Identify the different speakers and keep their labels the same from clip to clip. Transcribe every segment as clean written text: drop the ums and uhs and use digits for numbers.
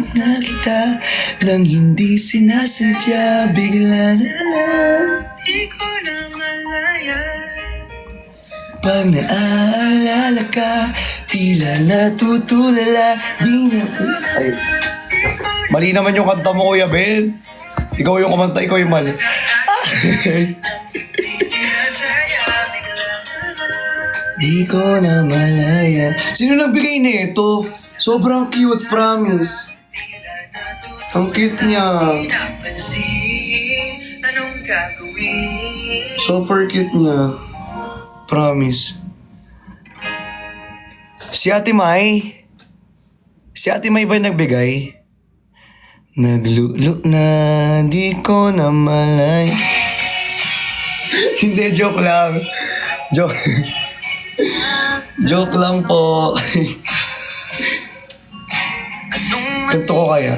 Speaker 1: Hinahanap na kita nang hindi sinasadya. Bigla na lang di ko na malaya. Pag naaalala ka, tila natutulala. Di na... Ay. Mali naman yung kanta mo, Kuya Ben. Ikaw yung kumanta, ikaw yung mali. Di ko na malaya. Sino nagbigay nito? Sobrang cute, promise. Ang cute niya. Super cute niya. Promise. Si Ate May. Si Ate May ba nagbigay? Naglulu na, di ko na malay. Hindi, joke lang. Joke. Joke lang po. Kanto ko kaya?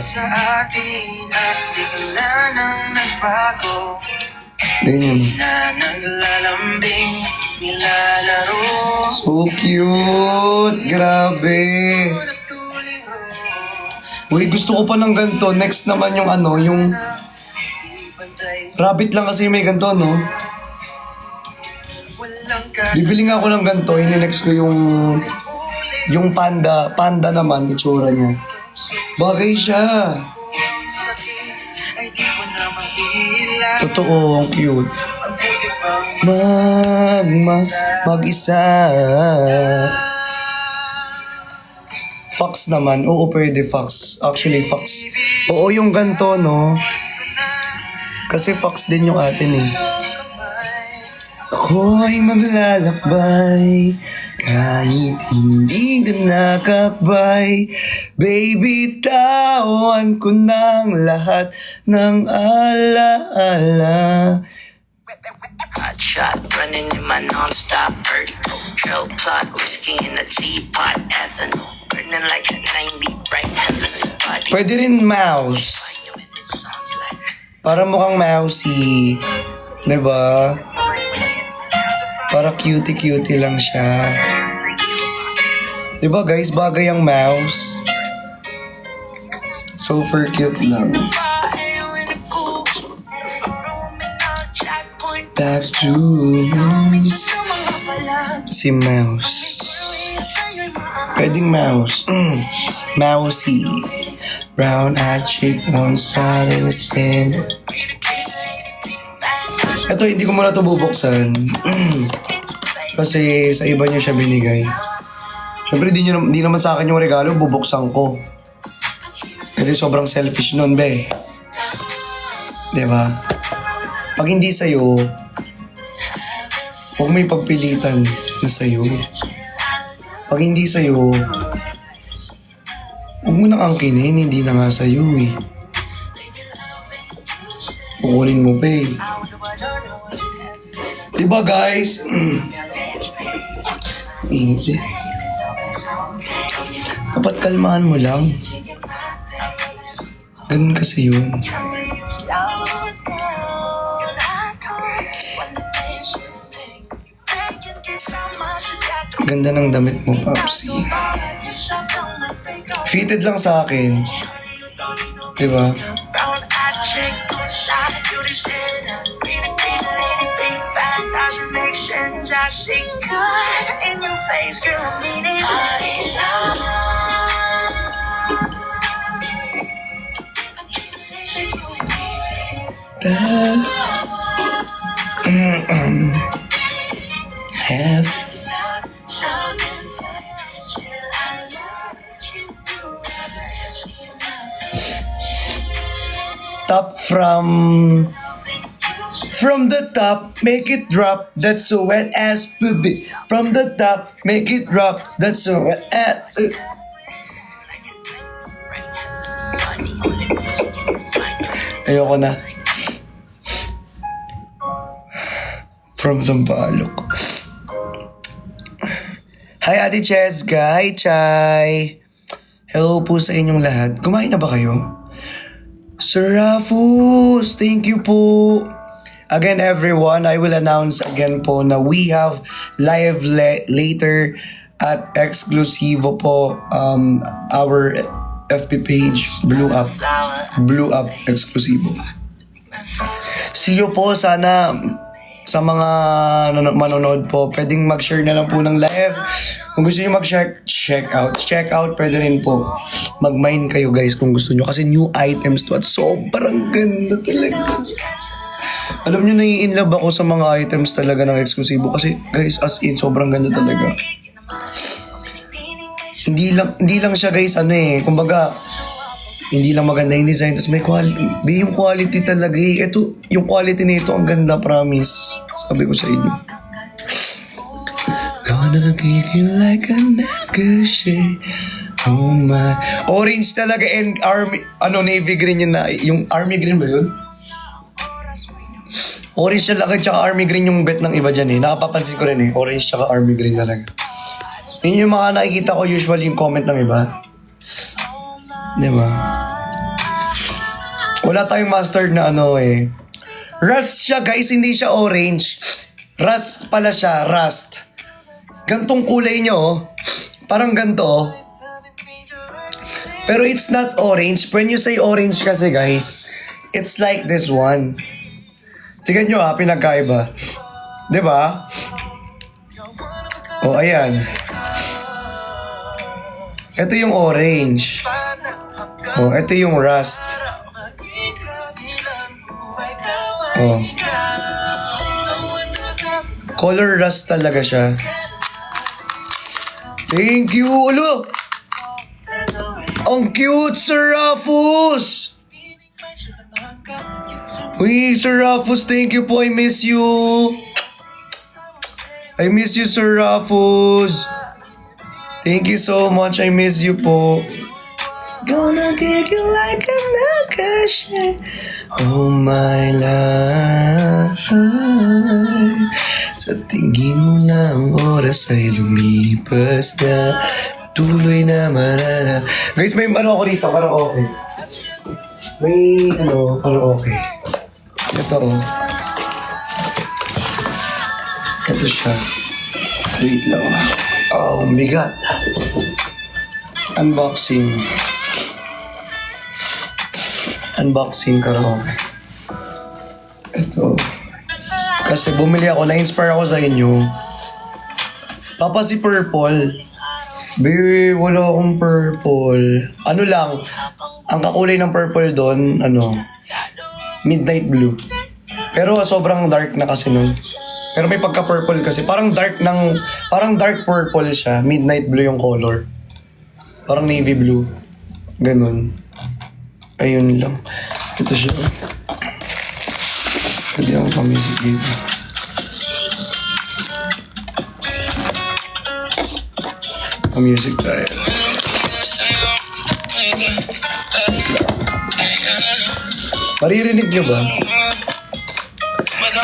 Speaker 1: Ganyan. So cute. Grabe. Uy, gusto ko pa ng ganito. Next naman yung ano, yung... Rabbit lang kasi may ganito, no? Bibili nga ako ng ganito. Ini-next ko yung panda. Panda naman, itsura niya. Bagay siya. Totoo, ang cute. Mag-isa. Fox naman. Oo, pwede Fox. Actually, Fox. Oo, yung ganito, no? Kasi Fox din yung atin, eh. Ako'y maglalakbay kahit hindi na nakakbay. Baby, tawan ko ng lahat ng alaala.
Speaker 2: Hot shot, running in my non-stop drill plot, whiskey in the teapot, ethanol, burning like a 90 bright heavenly body.
Speaker 1: Pwede rin mouse. Para mukhang mousey. Diba? Para cutie-cutie lang siya. Diba guys, bagay ang mouse. Super cute lang. Back to mouse. Si mouse. Pwedeng mouse. Mousey. Brown-eyed chick won't start in the stand. Ito, hindi ko muna ito bubuksan. Kasi sa iba niya siya binigay. Siyempre, di naman sa akin yung regalo, bubuksan ko. Kasi sobrang selfish nun, be. Diba? Pag hindi sa'yo, huwag may pagpilitan na sa'yo. Pag hindi sa'yo, huwag mo nang angkinin, hindi na nga sa'yo eh. Kukunin mo pa eh. Diba guys? Init eh. Dapat kalmahan mo lang. Ganun kasi yun. Ganda ng damit mo, Papsi. Fitted lang sa akin. Diba? Have top from the top, make it drop. That's so wet as puppy. From the top, make it drop. That's so wet as. Ayoko na. From Sampaloc. Hi Ate Cheska. Hi Chay. Hello po sa inyong lahat. Kumain na ba kayo? Sir Rafus, thank you po. Again everyone, I will announce again po na we have live later at Exclusivo po our FB page, Blue Up Exclusivo. See you po, sana sa mga manonood po, pwedeng mag-share na lang po ng live. Kung gusto nyo check out, pwede rin po. Mag-mine kayo guys kung gusto nyo. Kasi new items to at sobrang ganda talaga. Alam nyo, nai-inlove ako sa mga items talaga ng Exclusivo. Kasi guys, as in, sobrang ganda talaga. Hindi lang siya guys, kumbaga, hindi lang maganda yung design, tapos may quality. Yung quality talaga Ito, yung quality nito, ang ganda, promise. Sabi ko sa inyo. Gonna kick you like a nakashe. Oh my. Orange talaga and army, navy green yun na. Yung army green ba yun? Orange talaga tsaka army green yung bet ng iba dyan Nakapapansin ko rin Orange tsaka army green talaga. Yun yung mga nakikita ko usually yung comment ng iba. Diba? Wala tayong mustard na Rust siya guys, hindi siya orange. Rust pala siya, rust. Gantong kulay nyo Parang ganto Pero it's not orange. When you say orange kasi guys, it's like this one. Tignan nyo pinagkaiba. Diba? Oh, ayan. Ito yung orange. Oh, ito yung rust. Oh. Color rust talaga siya. Thank you. Alo! Ang cute, Sir Rafus! Uy, Sir Rafus, thank you po. I miss you. I miss you, Sir Rafus. Thank you so much. I miss you po. Gonna get you like a nakashe. Oh my life. Sa tingin mo na ang oras ay lumipas na. Tuloy na marana. Guys, may ako rito. Parang okay. May parang okay. Ito Ito siya. Wait lang. Oh, bigat. Unboxing karaoke. Ito. Kasi bumili ako, na-inspire ako sa inyo. Papa si Purple. Baby, wala akong purple. Lang, ang kakulay ng purple doon, midnight blue. Pero sobrang dark na kasi nun. Pero may pagka-purple kasi. Parang dark purple siya. Midnight blue yung color. Parang navy blue. Ganun. Ayun lang. Ito siya. Pwede akong pamisig dito. Music tayo. Maririnig nyo ba?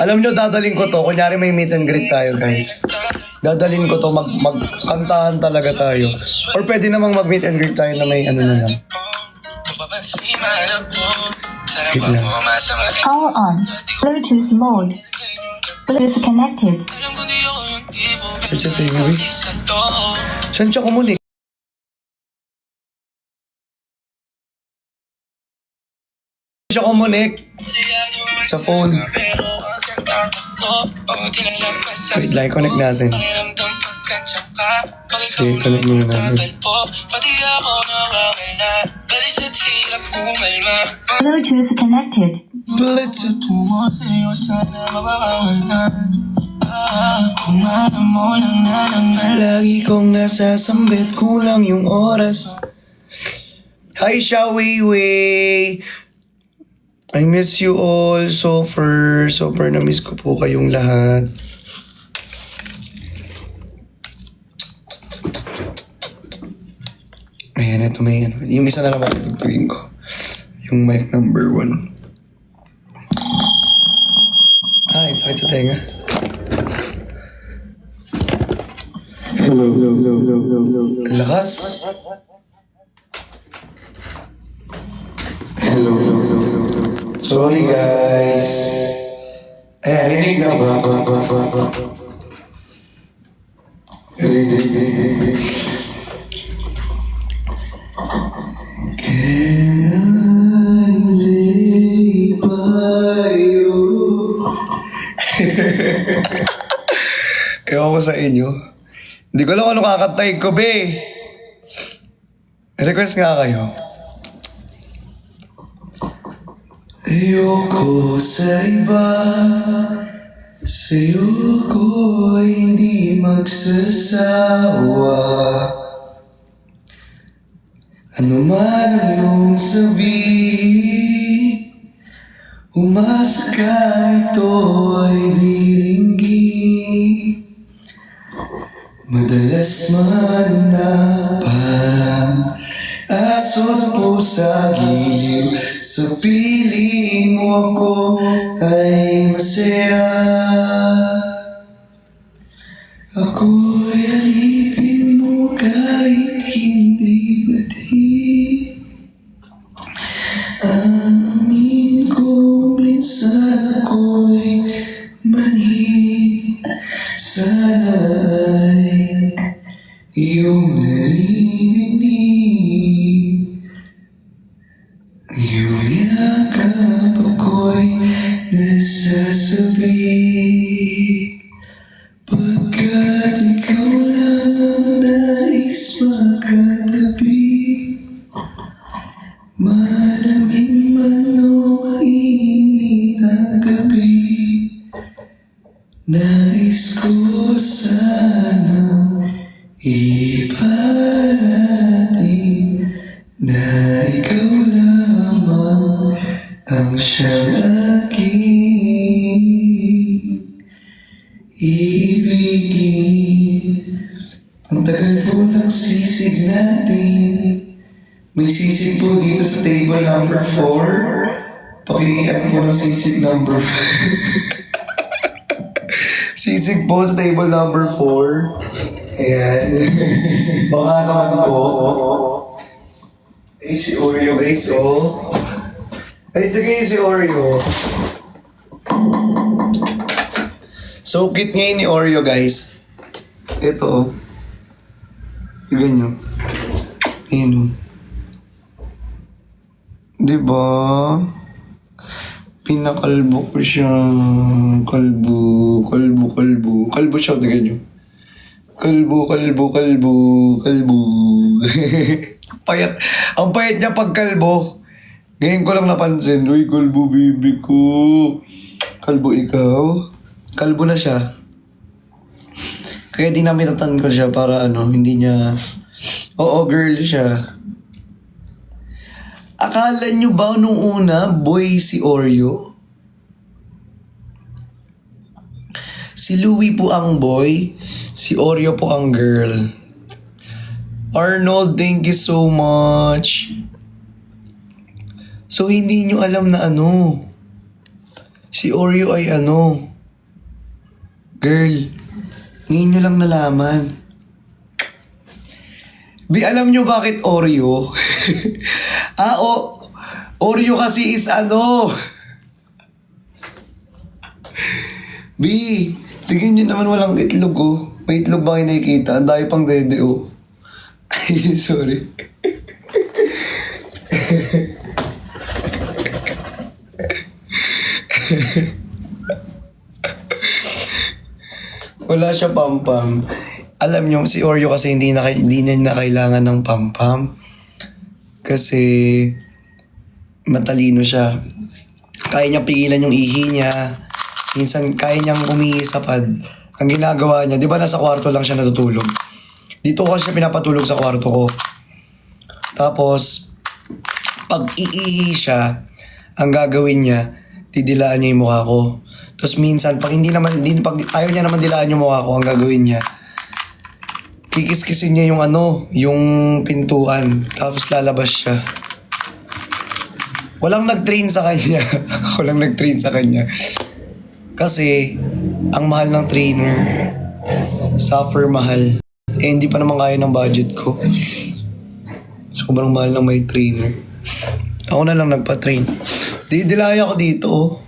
Speaker 1: Alam nyo, dadaling ko to. Kunyari may meet and greet tayo, guys. Dadaling ko to, magkantahan talaga tayo. Or pwede namang mag-meet and greet tayo na may na lang. Wait lang.
Speaker 3: Power on. Bluetooth mode. Bluetooth connected.
Speaker 1: Saan siya tayo, baby? Saan siya kumunik? Siya kumunik sa phone. Wait lang, connect natin. Sige, connect muna natin.
Speaker 3: Bluetooth connected.
Speaker 1: Bluetooth. Lagi kong nasasambit, kulang yung oras. Hi, Shaway. I miss you all. Super na-miss ko po kayong lahat. Ayan, ito may yung isa na naman itugtugin ko. Yung mic number 1. It's sakit sa tenga. Hello. Lakas. Hello. Sorry guys. Ayan, rinig na ba? Rinig. ko sa inyo. Hindi ko alam kung ano kakantahin ko, be. Request nga kayo. Ayoko sa iba, sa'yo ko ay hindi magsasawa. Ano man ang iyong sabihin, umasa ka ito ay diringgin. Madalas man na parang aso't pusa giliw sa piling mo ako ay masaya. Ako'y alipin mo kahit hindi pati. Amin ko minsan ako'y mali. Sana ay iyong narinig. Iyong yakap ako'y nasasabi. Pagkat ikaw lang ang nais makatabi. Malamig man o mainit ang gabi. Nais ko sanang iparating na ikaw lamang ang siyang aking ibigin. Ang tagal po ng sisig natin. May sisig po dito sa table number 4. Pakiiyak po ng sisig number 4. Sisig po sa table number 4. Ayan. Baka naman po. Ay, si Oreo guys, oh. Ay, sige si Oreo. So cute ngayon ni Oreo guys. Ito, oh. Tignan nyo. Ayan, oh. Diba? Pinakalbo ko siya. Kalbo siya, tignan nyo. Kalbo. Payat. Ang payat niya pag kalbo. Ngayon ko lang napansin. Uy, kalbo, baby ko. Kalbo ikaw. Kalbo na siya. Kaya dinamitan ko siya para hindi niya... Oo, girl siya. Akala nyo ba nung una, boy si Oreo? Si Louie po ang boy, si Oreo po ang girl. Arnold, thank you so much. So, hindi nyo alam na si Oreo ay girl. Ngayon nyo lang nalaman. Alam nyo bakit Oreo? Oreo kasi is tingin nyo naman walang itlog, oh. May itlog ba kayo nakikita? Ang dami pang dede, oh. Ay, sorry. Wala siya pam-pam. Alam nyo, si Oreo kasi hindi niya na kailangan ng pam-pam. Kasi matalino siya. Kaya niya pigilan yung ihi niya. Minsan kaya niyang umihi sa pad. Ang ginagawa niya, di ba nasa kwarto lang siya natutulog? Dito ko siya pinapatulog sa kwarto ko. Tapos, pag iihi siya, ang gagawin niya, didilaan niya yung mukha ko. Tapos minsan, pag ayaw niya naman dilaan yung mukha ko, ang gagawin niya, kikis-kisin niya yung yung pintuan. Tapos lalabas siya. Walang nag-train sa kanya. Kasi, ang mahal ng trainer. Suffer mahal. Hindi pa naman kaya ng budget ko. Sobrang mahal ng may trainer. Ako na lang nagpa-train. Didilaya ko dito, oh.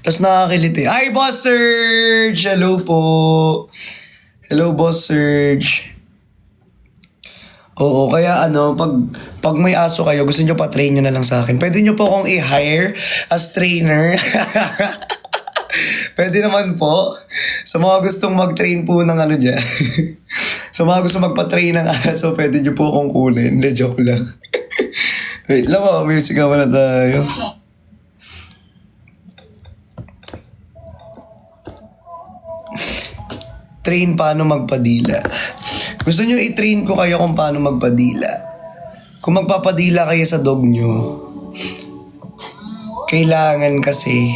Speaker 1: Tapos nakakiliti. Hi, Boss Serge! Hello po. Hello, Boss Serge. Oo, kaya pag may aso kayo, gusto nyo pa-train nyo na lang sa akin. Pwede nyo po akong i-hire as trainer. Pwede naman po. Sa mga gustong mag-train po ng ano dyan. Sa mga gustong magpa-train ng aso, pwede nyo po akong kunin. Hindi, joke lang. Wait lang mo, music ka na tayo. Train paano magpadila. Gusto nyo i-train ko kayo kung paano magpadila. Kung magpapadila kayo sa dog nyo, kailangan kasi,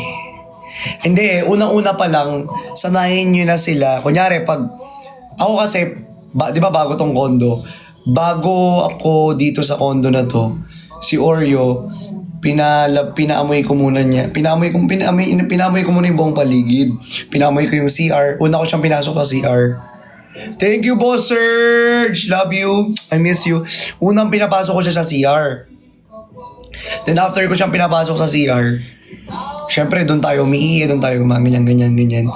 Speaker 1: hindi unang-una pa lang, sanayin nyo na sila. Kunyari, pag, ako kasi, di ba bago tong kondo? Bago ako dito sa kondo na to, si Oreo, pinaamoy ko muna niya. Pinaamoy ko muna yung buong paligid. Pinaamoy ko yung CR. Una ko siyang pinasok sa CR. Thank you, Boss Serge! Love you. I miss you. Unang pinapasok ko siya sa CR. Then after ko siyang pinapasok sa CR, syempre doon tayo umiihi, doon tayo ganyan.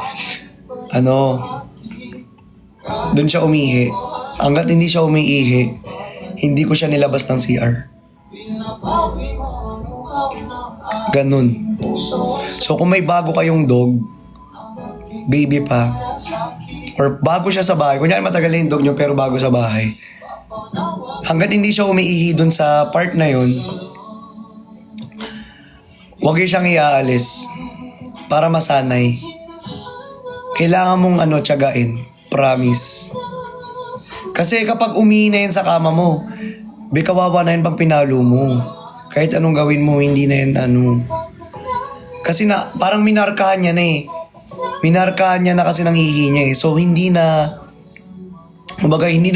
Speaker 1: Doon siya umiihi. Hanggat hindi siya umiihi, hindi ko siya nilabas ng CR. Ganun. So kung may bago kayong dog, baby pa, or bago siya sa bahay, kunyari matagal na yung dog nyo pero bago sa bahay, hanggat hindi siya umiihi dun sa part na yun, huwag siyang iaalis para masanay. Kailangan mong tiyagain. Promise. Kasi kapag umihi na yan sa kama mo, kawawa na yun pag pinalo mo. Kahit anong gawin mo, hindi na yan Kasi parang minarkahan niya na eh. Minarkahan niya na kasi nang hihi niya eh. So hindi na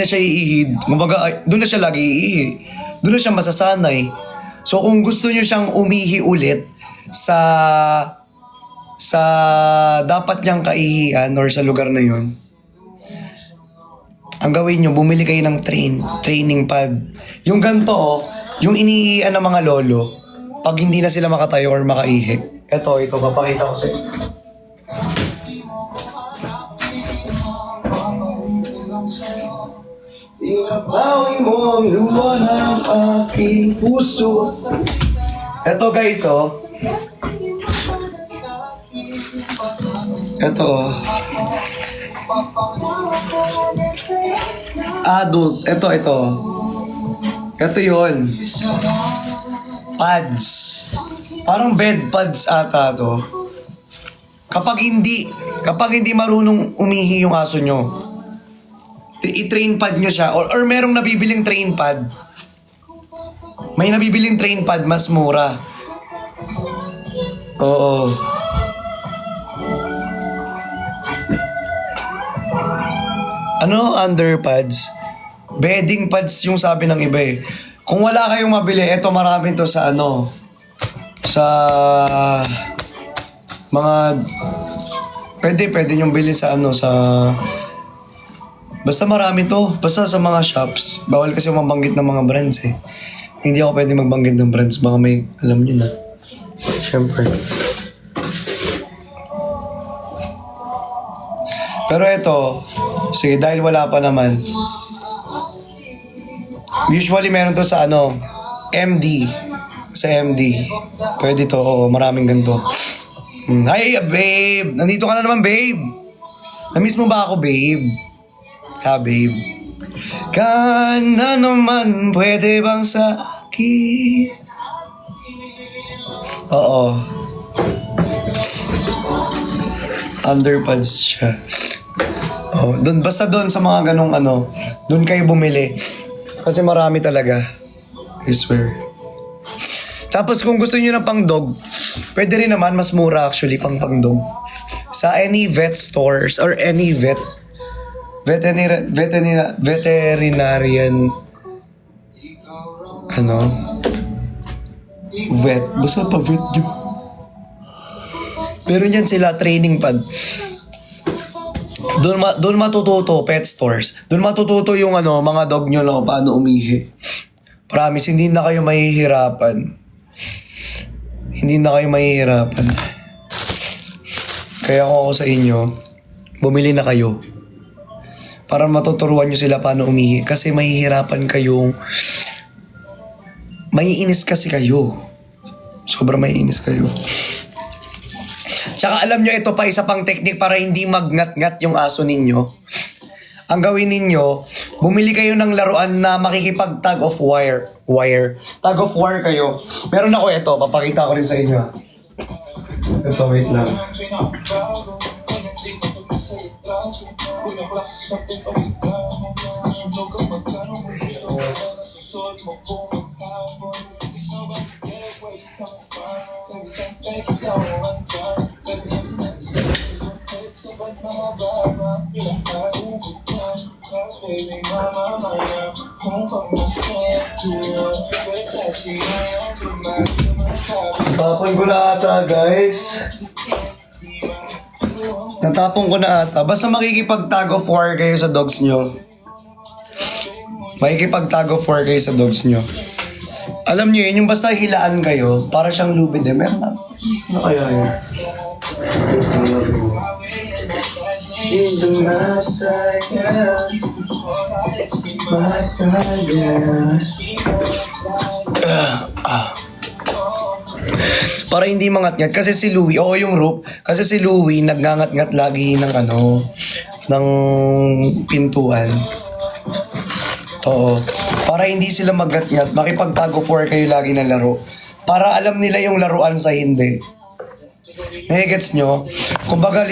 Speaker 1: siya iihid. Doon na siya lagi iihi. Doon na siya masasanay. So kung gusto niyo siyang umihi ulit sa dapat niyang kaihian or sa lugar na yun, ang gawin niyo, bumili kayo ng training pad. Yung ganito, yung iniihian ng mga lolo, pag hindi na sila makatayo or makaihi. Ito, papakita ko sa inyo. Inabawi mo ang luha ng aking puso. Ito guys, Ito, adult. Ito. Ito yun. Pads. Parang bed pads ata to. Kapag hindi marunong umihi yung aso nyo, i-train pad nyo siya. Or merong nabibiling train pad. May nabibiling train pad, mas mura. Oo. Underpads? Bedding pads yung sabi ng iba eh. Kung wala kayong mabili, eto marami to sa sa mga pwede nyong bilhin sa basta marami to. Basta sa mga shops. Bawal kasi mabanggit ng mga brands eh. Hindi ako pwede magbanggit ng brands. Baka may alam nyo na. Siyempre. Pero ito, sige, dahil wala pa naman. Usually meron to sa MD. Sa MD. Pwede to, oo, maraming ganito. Hi, babe! Nandito ka na naman, babe! Namiss mo ba ako, babe? Ha, babe? Ka na naman, pwede bang sa akin? Oo. Underpads siya. Oh, basta doon sa mga ganong doon kayo bumili. Kasi marami talaga. I swear. Tapos kung gusto niyo ng pang dog, pwede rin naman, mas mura actually pang dog. Sa any vet stores or any veterinarian vet. Basta pa vet yun. Pero yan sila training pad. Doon matututo, pet stores. Doon matututo yung mga dog nyo na paano umihi. Promise, hindi na kayo mahihirapan. Hindi na kayo mahihirapan. Kaya kung ako sa inyo, bumili na kayo. Para matuturuan nyo sila paano umihi. Kasi mahihirapan kayong... Maiinis kasi kayo. Sobrang maiinis kayo. Tsaka alam nyo, ito pa isa pang technique para hindi magngat-ngat yung aso ninyo. Ang gawin ninyo, bumili kayo ng laruan na makikipag tug of wire. Tug of war kayo. Meron ako ito, papakita ko rin sa inyo. Ito, wait lang. Natapon ko na ata, guys. Natapon ko na ata. Basta makikipag-tug of war kayo sa dogs nyo. Makikipag-tug of war kayo sa dogs nyo. Alam nyo yun, yung basta hilaan kayo, para siyang lubid eh. Meron na. Ano kaya yun? Dito masaya, para hindi mangat-ngat. Kasi si Louie, oo yung rope. Kasi si Louie, nagngangat-ngat lagi ng ng pintuan. Oo. Para hindi sila magngat-ngat, makipag-tug of war kayo lagi ng laro. Para alam nila yung laruan sa hindi. Gets nyo? Kumbaga,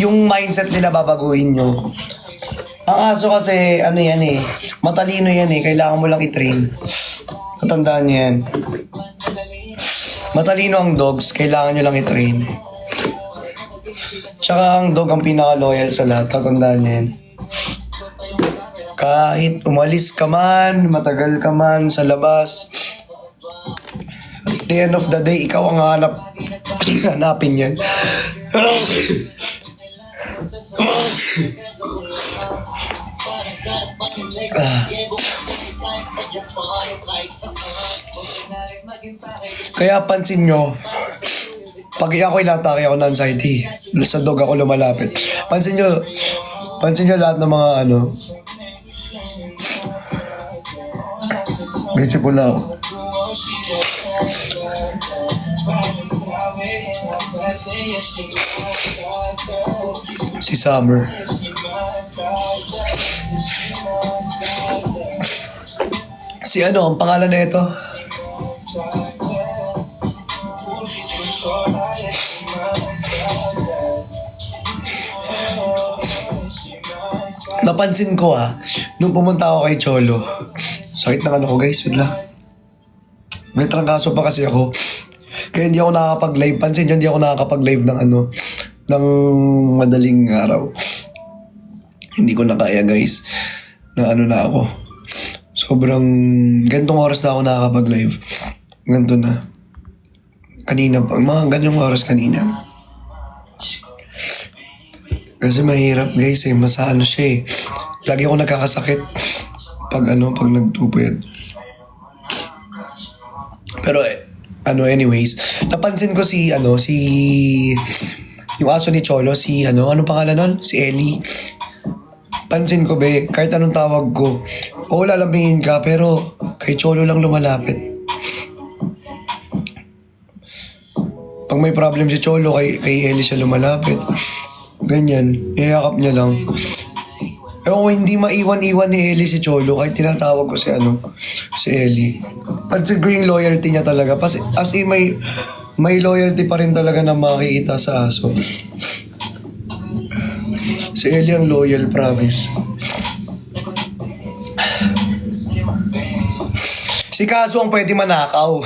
Speaker 1: yung mindset nila babaguhin nyo. Ang aso kasi, matalino yan eh. Kailangan mo lang i-train. Katandaan nyo yan. Matalino ang dogs, kailangan nyo lang i-train. Tsaka ang dog ang pinaka-loyal sa lahat. Katandaan nyo yan. Kahit umalis ka man, matagal ka man sa labas, at the end of the day, ikaw ang hanapin yan. Kaya pansin nyo, pag ako'y natake ako ng anxiety, sa dog ako lumalapit. Pansin nyo lahat ng mga medyo pula ako. Si Summer. Si ang pangalan na ito? Napansin ko nung pumunta ako kay Cholo. Sakit ng ko guys, wait lang. May trangkaso pa kasi ako. Kaya hindi ako nakakapag-live. Pansin nyo, hindi ako nakakapag-live ng madaling araw. Hindi ko na kaya guys. Na ako. Sobrang gantong oras na ako nakakapag-live. Ganto na. Kanina pa. Mga ganyong oras kanina. Kasi mahirap guys siya eh. Lagi ako nagkakasakit pag nagtupuyat. Pero anyways, napansin ko yung aso ni Cholo, anong pangalan nun? Si Ellie. Pansin ko kahit anong tawag ko, lalambingin ka, pero kay Cholo lang lumalapit. Pag may problem si Cholo, kay Ellie siya lumalapit. Ganyan, iyakap niya lang. Ewan ko, hindi maiwan-iwan ni Ellie si Cholo kahit tinatawag ko si Ellie. Pansin ko yung loyalty niya talaga. As in, may loyalty pa rin talaga na makikita sa aso. Si Ellie ang loyal, promise. Si Kaso ang pwede manakaw.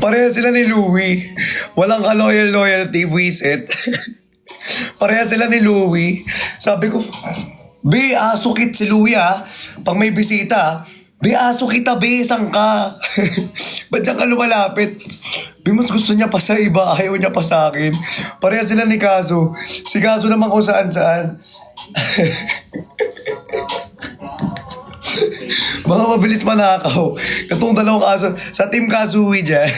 Speaker 1: Pareha sila ni Louie. Walang ka-loyalty, buwisit. Pareha sila ni Louie. Sabi ko, aso kit si Louie Pag may bisita aso kita, isang ka. Ba't dyan ka lumalapit? Mas gusto niya pa sa iba, ayaw niya pa sa akin. Pareha sila ni Kaso. Si Kaso naman kung saan-saan. Mga mabilis manakaw. Katong dalawang aso. Sa Team Kazooie dyan.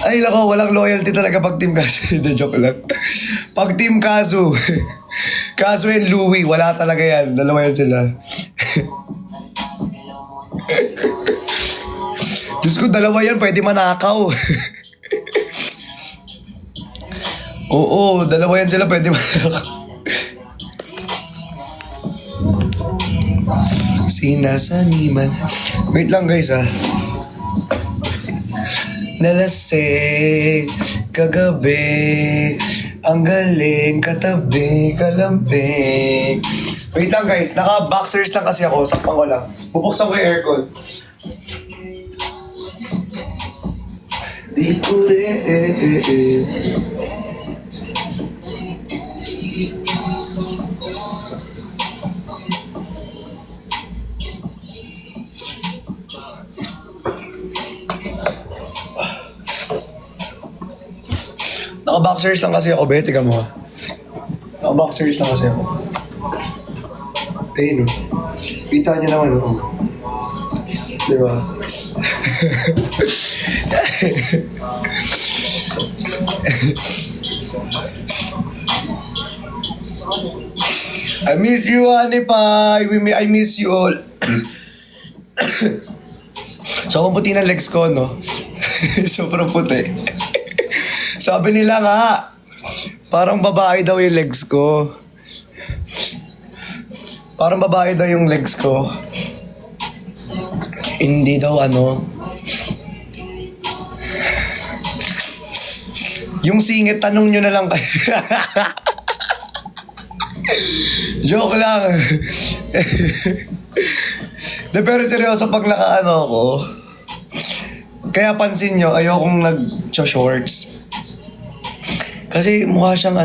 Speaker 1: Ay, lako, walang loyalty talaga pag Team Kaso. Hindi, joke lang. Pag Team Kaso, Kaso and Louie, wala talaga yan. Dalawa yan sila. Diyos ko, dalawa yan, pwede manakaw. Oo, dalawa yan sila, pwede manakaw. Sinasaniman. Wait lang guys Nalasing kagabi, ang galing katabi, kalambing. Wait lang guys, naka-boxers lang kasi ako, sakpan ko lang. Bubuksan ko yung aircon. Di ko rin. Naka-boxers lang kasi ako, be. Tiga mo. Naka-boxers lang kasi ako. Ayun, kita niya naman, Diba? I miss you, honey pie. I miss you all. So, ang puti ng legs ko, no? Sobrang puti. Sabi nila nga, parang babae daw yung legs ko. Parang babae daw yung legs ko. Hindi daw yung singit, tanong nyo na lang kayo. Joke lang. De, pero seryoso, pag ako, kaya pansin nyo, ayokong nag-shorts. Kasi mukha siyang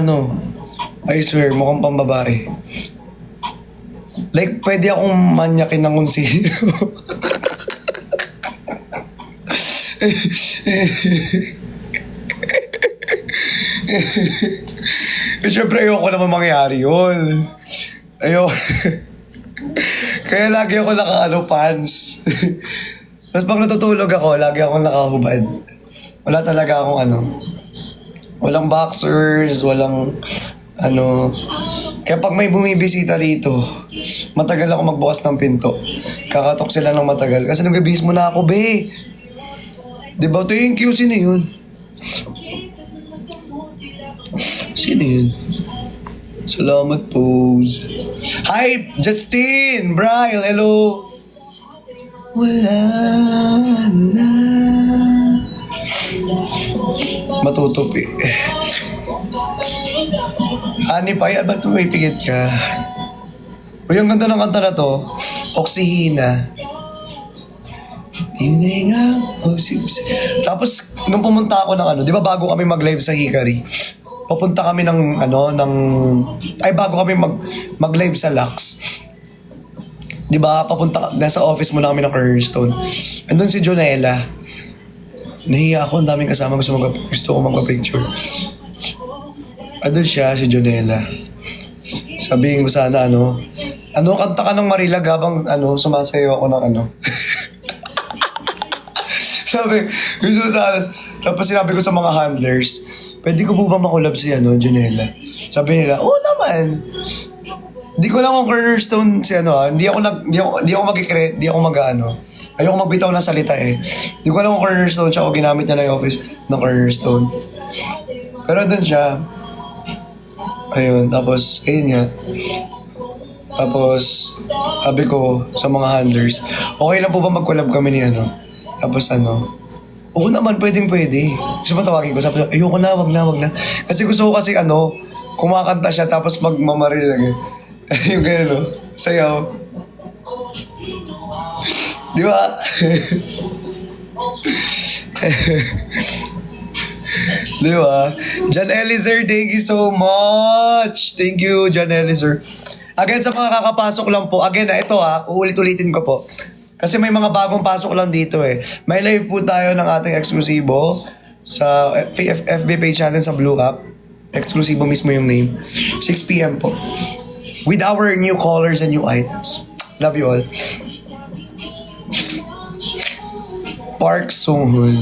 Speaker 1: I swear, mukhang pambabae. Like, pwede akong manyakin ng kung sino. Siyempre, ayoko naman mangyari yun. Ayoko. Kaya lagi ako pants. Tapos pag natutulog ako, lagi akong nakahubad. Wala talaga akong walang boxers, walang Kaya pag may bumibisita rito, matagal ako magbukas ng pinto. Kakatok sila ng matagal. Kasi nagbibihis mo na ako, be. Diba? Thank you. Sino yun? Sino yun? Salamat po. Hi, Justin! Brian, hello! Wala na. Matutupi. Honey pie, ba't pumipigit ka? O yung ganda ng kanta na to, Oksihina. Tapos, nung pumunta ako ng di ba bago kami mag-live sa Hikari, papunta kami bago kami mag-live sa Lux. Di ba, nasa office muna kami ng Cornerstone. Andun si Jonella. Nahiya ako, ang daming kasama, gusto ko magpa-picture. Andun siya, si Jonella. Sabihin ko sana, kanta ka ng Marilag habang, sumasayaw ako ng Sabi, gusto ko sana. Tapos sinabi ko sa mga handlers, pwede ko po ba makulab si Jonella? Sabi nila, oo naman. Hindi ko lang kung Cornerstone si hindi ako ayoko magbitaw ng salita Hindi ko lang kung Cornerstone siya o ginamit niya na yung office ng Cornerstone. Pero doon siya. Ayun, tapos, ayun nga. Tapos, sabi ko sa mga handlers, okay lang po ba mag-collab kami ni Tapos oo naman, pwede. Gusto mo tawagin ko? Sabi ko, ayoko na, wag na. Kasi gusto ko kasi kumakanta siya tapos magmamarilag yung gano'n, sayaw. Di ba? Di ba? John Elizer, thank you so much. Thank you, John Elizer. Again, sa mga kakapasok lang po, ito uulit-ulitin ko po. Kasi may mga bagong pasok lang dito May live po tayo ng ating eksklusibo sa FB page natin sa Blue App. Eksklusibo mismo yung name. 6 p.m. po. With our new colors and new items. Love you all. Park Sung-hoon.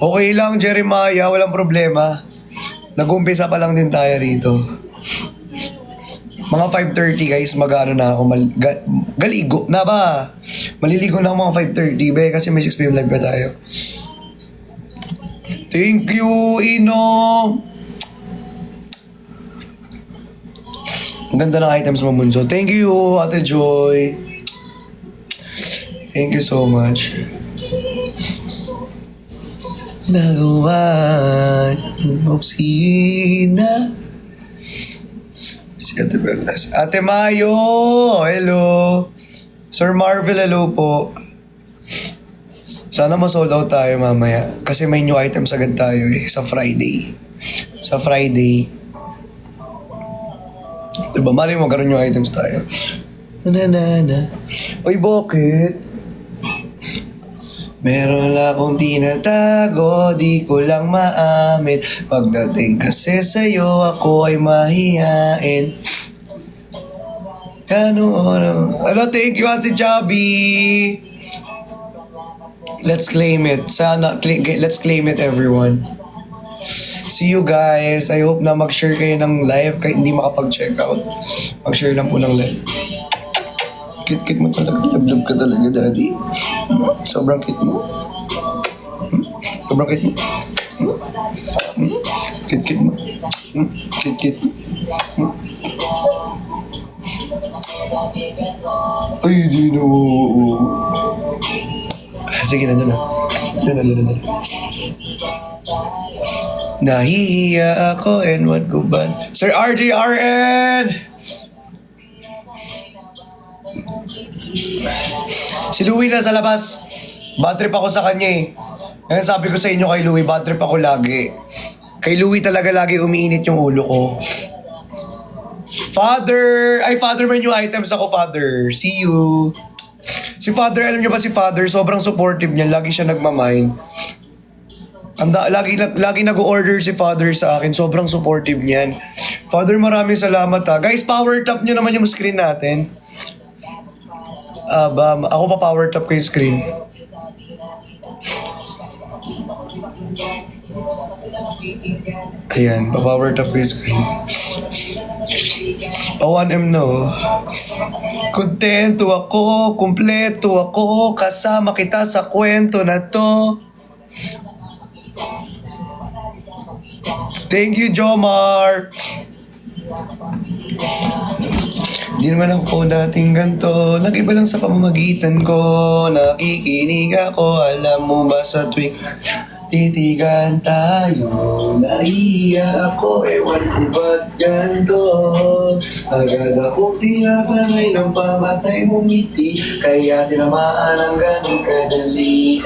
Speaker 1: Okay lang, Jeremiah. Walang problema. Nag-umpisa pa lang din tayo rito. Mga 5:30 guys, mag-ano na ako, galigo na ba? Maliligo na ako mga 5:30 be, kasi may 6 p.m. live pa tayo. Thank you, Ino! Ang ganda ng items mo, Bunso. Thank you, Ate Joy. Thank you so much. Nagawa ng oksina. Si Ate Belas. Ate Mayo! Hello! Sir Marvel, hello po. Sana ma-sold out tayo mamaya. Kasi may new items agad tayo sa Friday. Sa Friday. Diba, mali mo magkaroon yung items tayo. Na. Uy, bakit? Meron lang akong tinatago, di ko lang maamin. Pagdating kasi sa'yo, ako ay mahihain. Hello, thank you, Ate Chubby. Let's claim it. Let's claim it, everyone. See you guys. I hope na mag-share kayo ng live kahit hindi makapag-check out. Mag-share lang po ng live. Kit mo talaga. Love ka talaga, Daddy. Sobrang kit mo. Sobrang kit mo. Kit mo. Kit. Ay, di na. Sige na, dyan na. Nahihiya ako and what ko ba? Sir RJRN! Si Louie na sa labas. Bad trip ako sa kanya eh. Kaya sabi ko sa inyo kay Louie, bad trip ako lagi. Kay Louie talaga lagi umiinit yung ulo ko. Father! Ay, Father, may new items ako, Father. See you. Si Father, alam niyo ba si Father, sobrang supportive niya. Lagi siya nagmamind. Lagi nag-order si Father sa akin. Sobrang supportive niyan. Father, maraming salamat ha. Guys, power tap nyo naman yung screen natin. Ako pa power tap ko yung screen. Ayan, pa-power tap ko yung screen. 1M no. Kontento ako, kumpleto ako, kasama kita sa kwento na to. Thank you, Jomar. Di naman ako dating ganito. Nag-iba lang sa pamamagitan ko. Nakikinig ako. Alam mo ba sa tuwing titigan tayo? Naiiya ako. Ewan ko ba't ganito? Agad ako tinatangay ng pamatay mong ngiti. Kaya tinamaan ang ganun kadali.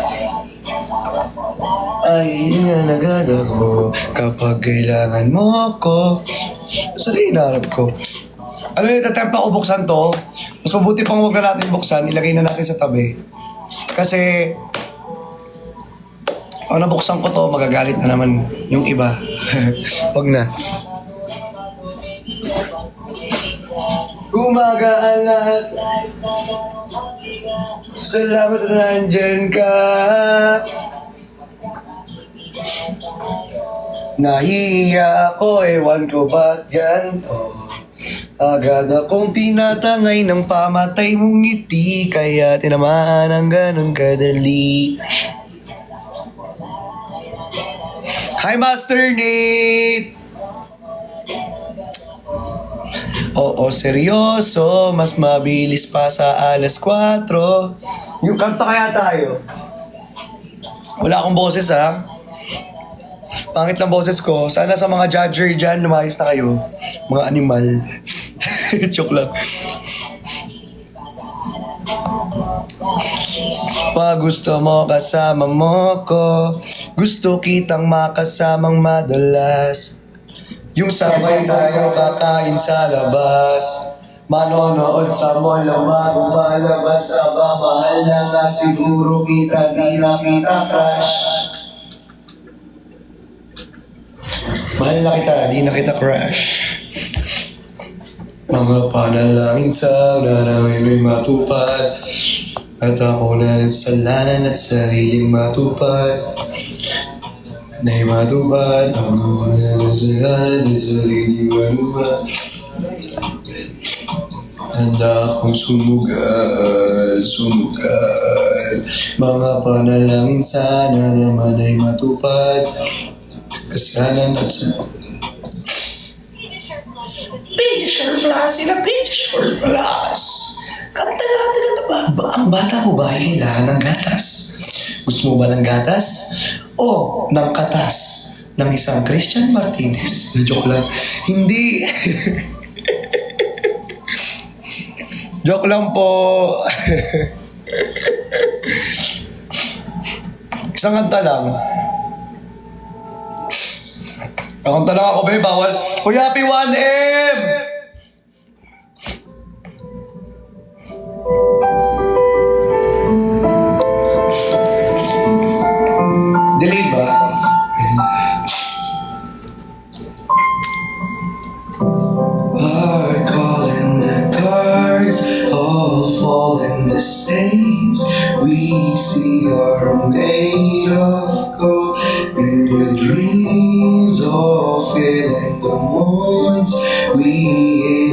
Speaker 1: Ay, yan agad ako kapag kailangan mo ako. Saan na hinaharap ko? Alam niyo, tatempt ako buksan to. Mas mabuti pang huwag na natin buksan. Ilagay na natin sa tabi. Kasi pag nabuksan ko to, magagalit na naman yung iba. Huwag na. Gumagaan lahat. Salamat na nandyan ka. Nahihiya ako, ewan ko ba't ganito. Agad akong tinatangay ng pamatay mong ngiti. Kaya tinamaan ang ganun kadali. Hi, Master Nate! Oo, seryoso. Mas mabilis pa sa 4:00. Yung kanta kaya tayo. Wala akong boses ha. Pangit lang boses ko. Sana sa mga judger dyan, lumayas na kayo. Mga animal. Joke lang. Pag gusto mo kasama mo ko, gusto kitang makasamang madalas. Yung sabay tayo kakain sa labas, manonood sa mall o magpalabas. Aba, mahal na nga siguro kita, di na kita crush. Mahal na kita, di na kita crush. Mga panalangin sa namin ay matupad, at ako na nasalanan at sariling matupad. Na'y matupad, ako na nasalanan at sariling matupad. handa akong sumugal, sumugal. Mga panalangin sana naman ay matupad. Kasalan at sa... Pidgeot Plus, sila Pidgeot Plus. Kanta-kanta na ba? Ang bata mo ba ay kailangan ng gatas? Gusto mo ba ng gatas? O ng katas ng isang Christian Martinez? Joke lang. Hindi. Joke lang po. Isang kanta lang. Kanta lang ako, babe. Bawal. Uy, happy 1M! Delay ba? Are calling the cards, all falling the stains. We see are made of gold, and your dreams all fill in the moons. We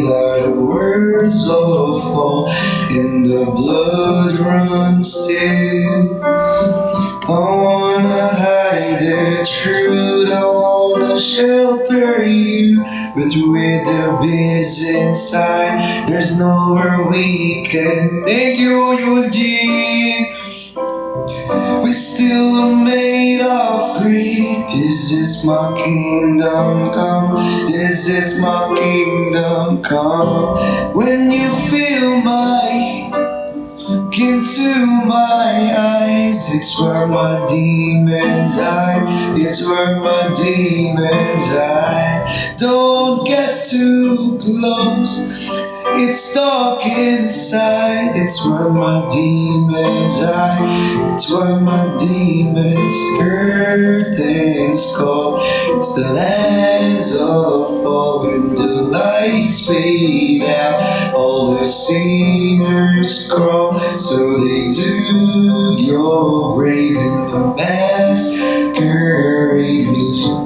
Speaker 1: hear the words all fall, and the blood runs still. I wanna hide the truth, I wanna shelter you, but with the biz inside, there's nowhere we can. Thank you, Eugene. We still are made of greed. This is my kingdom come. This is my kingdom come. When you feel my into my eyes, it's where my demons hide. It's where my demons hide. Don't get too close. It's dark inside. It's where my demons hide. It's where my demons curtains call. It's the last of all when the lights fade out. All the sinners crawl, so they do your grave in the masquerade,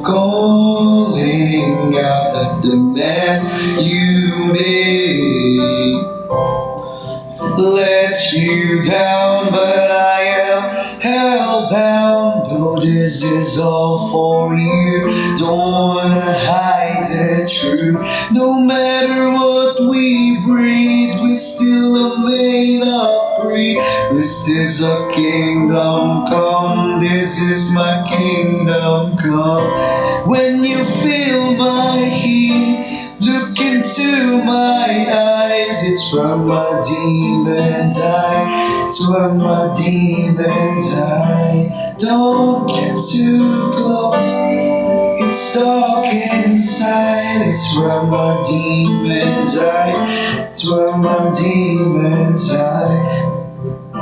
Speaker 1: calling out at the mess you made. Let you down, but I am hellbound. Oh, this is all for you. Don't wanna hide the truth. No matter what we breed, we still are made of greed. This is a kingdom come. This is my kingdom come. When you feel my heat, look into my eyes. It's from my demon's eye. It's from my demon's eye. Don't get too close. It's dark inside. It's from my demon's eye. It's from my demon's eye.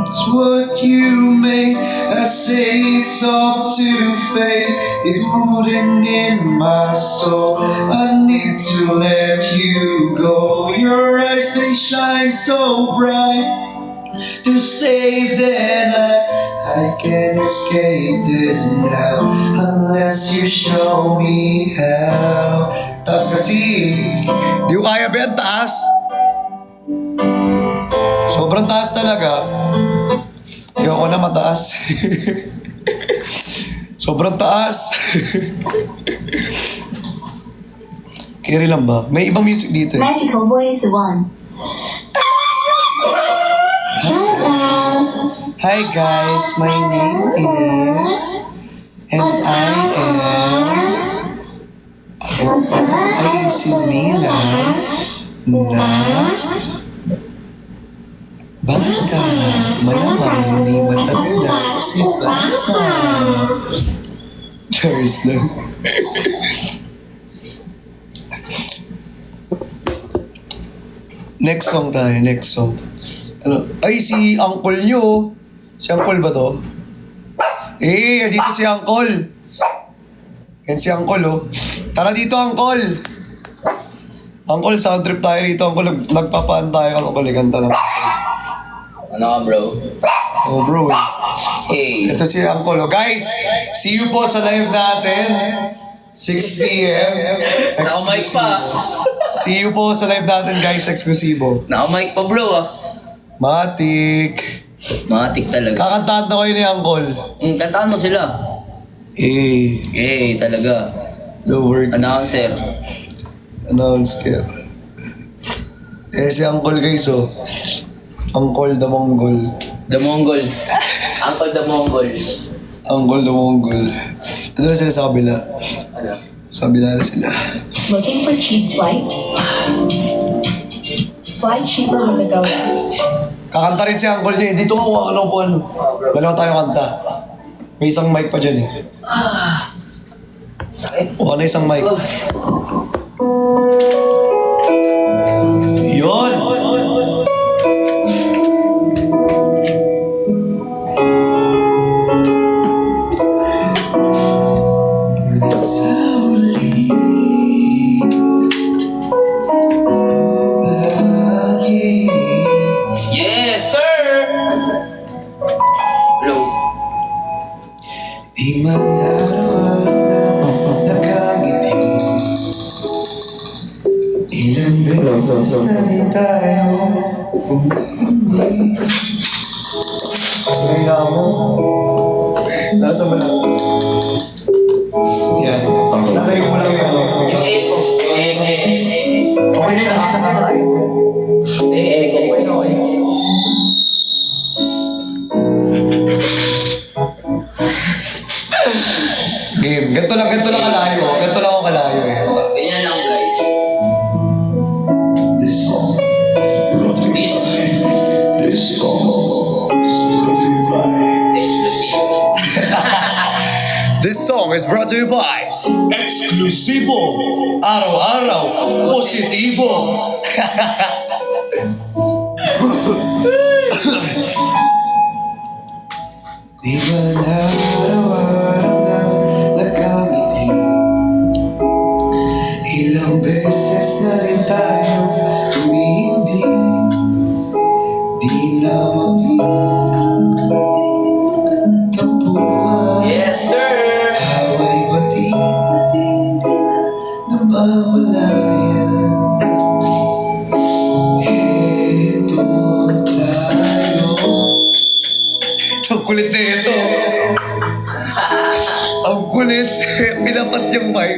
Speaker 1: It's what you made. I say it's up to fate. It wouldn't in my soul. I need to let you go. Your eyes, they shine so bright. To save the night, I can't escape this now unless you show me how. Taas kasi. Di ko kaya ba yan taas? Sobrang taas talaga. Ayoko na mataas. Sobrang taas. Carry lang ba? May ibang music dito eh.
Speaker 3: Magical Voice 1.
Speaker 1: Hi guys, my name is... And I am... si Mila na... Bata, malamang hindi matanda si bata. Cheers lang. Next song tayo, next song. Ano? Ay, si Uncle nyo. Si Uncle ba to? Dito si Uncle. Yan si Uncle, oh. Tara dito, Uncle. Uncle, sound trip tayo dito, Uncle. Nagpapaan tayo, Uncle. Kanta na.
Speaker 4: Ano ka, bro?
Speaker 1: Oh, bro.
Speaker 4: Hey.
Speaker 1: Ito si Uncle. Oh, guys, see you po sa live natin. 6 p.m.
Speaker 4: Naka-mic pa.
Speaker 1: See you po sa live natin guys, eksklusibo.
Speaker 4: Naka-mic pa bro ah.
Speaker 1: Matik.
Speaker 4: Matik talaga.
Speaker 1: Kakantahan na kayo ni Uncle.
Speaker 4: Kantaan mo sila. Talaga.
Speaker 1: The word.
Speaker 4: Announcer.
Speaker 1: Announce care. Si Uncle guys Uncle the Mongol.
Speaker 4: The Mongols. Uncle the Mongols.
Speaker 1: Uncle the Mongol. Ito na sila sa kabila.
Speaker 4: Ano?
Speaker 1: Sa kabila na sila.
Speaker 5: Looking for cheap flights? Fly cheaper with Agoda.
Speaker 1: Kakanta rin si Uncle niya. Dito ako, ano po ano. Dalawa tayo kanta. May isang mic pa dyan
Speaker 4: Sakit.
Speaker 1: O, ano isang mic? Yun! Sa huli, lagi.
Speaker 4: Yes, sir! Hello.
Speaker 1: Di man araw na nakangiti. Ilang beses na rin tayo umindi. Okay na ako. Nasa mo lang. Yan. Nakay ko lang yan.
Speaker 4: Yung echo. Yung echo.
Speaker 1: Okay na, nakakayos na.
Speaker 4: Yung echo.
Speaker 1: Okay na, okay. Game. Ganito lang kalayo. Ganito lang ako kalayo
Speaker 4: Ganyan lang guys.
Speaker 1: This song is brought to you by Exclusivo. Araw-araw, positibo. Di ba na araw-araw na nagkamiti? Ilang beses na rin tayo humindi. Di na tampuan.
Speaker 4: Yes, sir!
Speaker 1: Away pati-pati na namamalayan. Ito tayo. Ang kulit na ito. Ang kulit. Pinapat yung mic.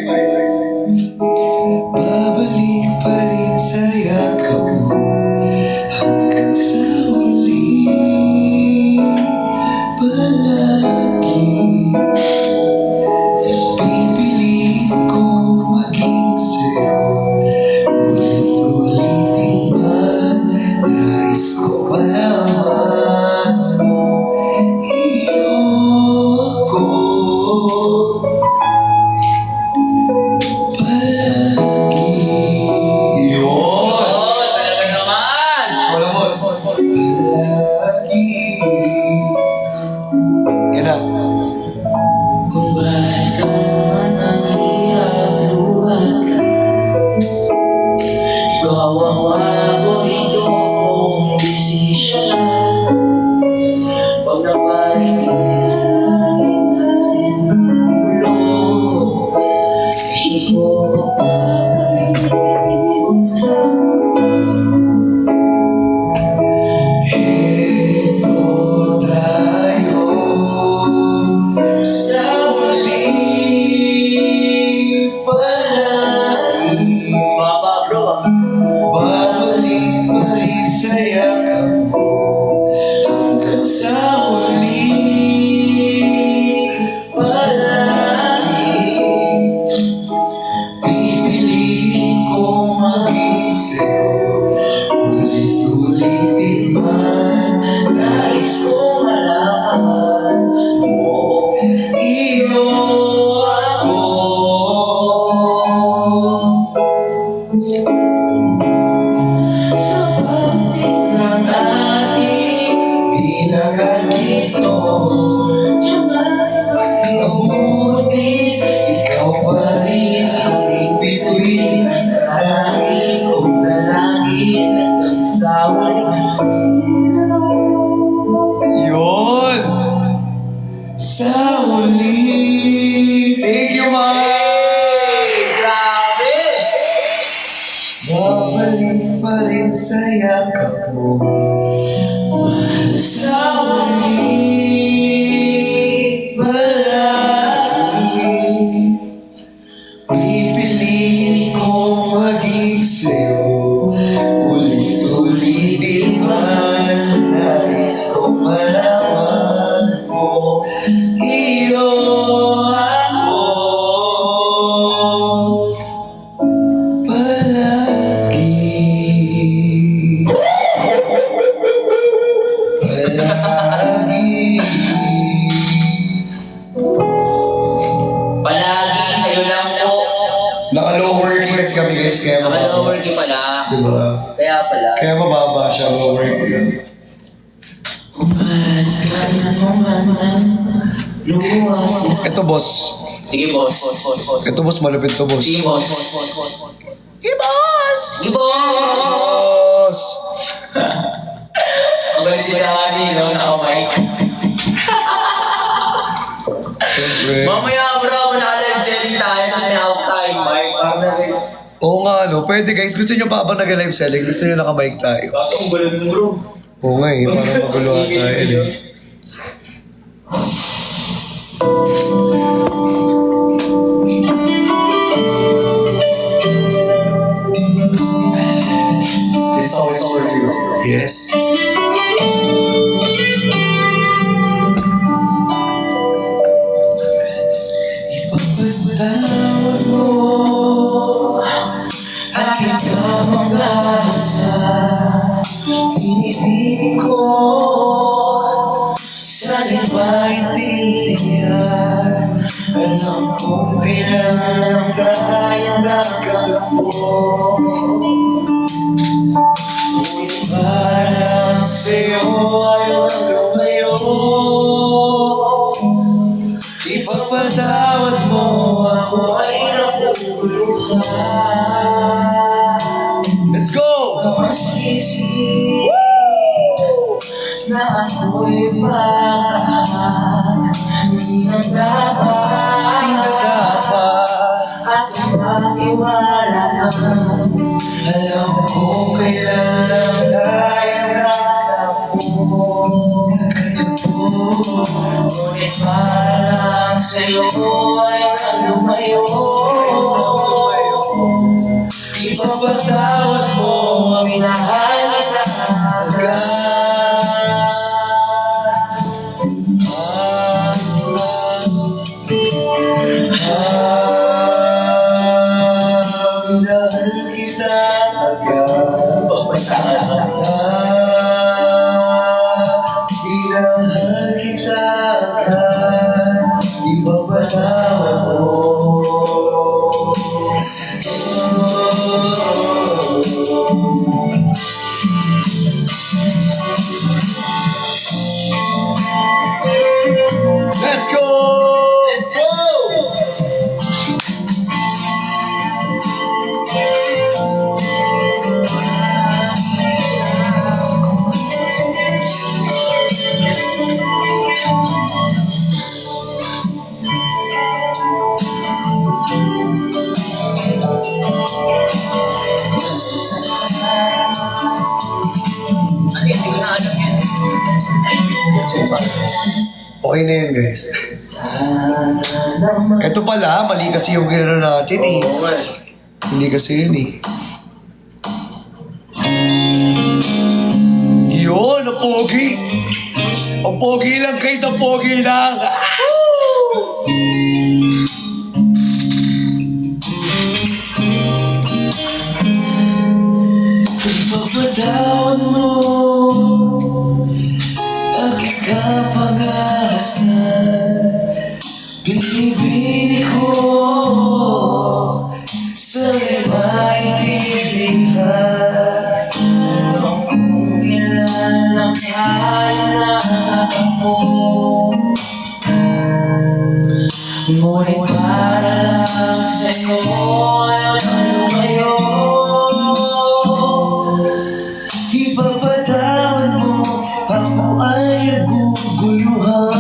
Speaker 1: Babalik pa rin sa yakap mo hanggang sa huli. Palagi pipiliin kong maging sa'yo. Ulit-ulitin man, nais ko malaman. Iyo ko palagi. Yun!
Speaker 4: Oh, talaga naman!
Speaker 1: Wala, boss. Palagi. Yan na.
Speaker 4: Kung bakit ka naman ang hirap luwag ka, ikaw ang paborito kong desisyon na. Pag napaligiran ng gulo, di ko
Speaker 1: Ito tayo sa huli palagi.
Speaker 4: Baba bro ah.
Speaker 1: Babalik pa rin sa yakap mo hanggang sa huli palagi. Pipiliin kong maging sa'yo. Ulit-ulitin man, nais ko malaman mo. Iyo ako. Sa paligid ng ating pinagagito, mabuti, ikaw pa rin aking bituin. Dalangin kong dalangin hanggang sa wakas. Yun! Sa huli. Thank you, man! guys, kaya mababa.
Speaker 4: Naka-lower key pala.
Speaker 1: Diba?
Speaker 4: Kaya pala.
Speaker 1: Kaya mababa siya, lower key lang. Ito boss.
Speaker 4: Sige, boss.
Speaker 1: Ito boss, malupit to boss.
Speaker 4: Sige, boss.
Speaker 1: Hey, boss!
Speaker 4: Sige, boss!
Speaker 1: Boss!
Speaker 4: Ang galit din no? Naka-mic.
Speaker 1: Siyempre.
Speaker 4: Mamaya, bro, manalive selling tayo na may hawak tayong mic. Parang rin.
Speaker 1: Oo nga, no? Pwede guys, gusto nyo pa ba nag-live selling? Gusto nyo naka-mic tayo?
Speaker 4: Kaso ang galit mo, bro.
Speaker 1: Oo nga eh, parang maguluhan tayo eh. This song is for you. Yes. Ipagpatawad mo aking kamangasa. Pinipili ko sana maintindihan. Alam kong kailangan ng kayang nagkakapon. Ngunit para lang sa'yo ayaw hanggang ngayon. Ipagpatawad mo ako ay napulungan. Let's go! Masisi na ako'y hindi na dapat at maiwala. Alam ko kailan tayo nagkatagpo. Ngunit para lang sa'yo ay nalumayo. Ipapatawad mo ang minahal na minahal kita agad. Minahal kita agad. Ipapatawad mo. Let's go! Let's go! Okay na yun guys. Ito pala, mali kasi yung gano'n natin eh. Hindi kasi yun eh. Yun, ang pogi. Ang pogi lang guys, ang pogi lang. Ipagpatawad mo aking kapag-asa. Binibini ko sa maintindihan. Alam kong kailan ang kaya ako. Ngunit para lang sa'yo ay lumayo. Ipapatawad mo ako ay naguguluhan.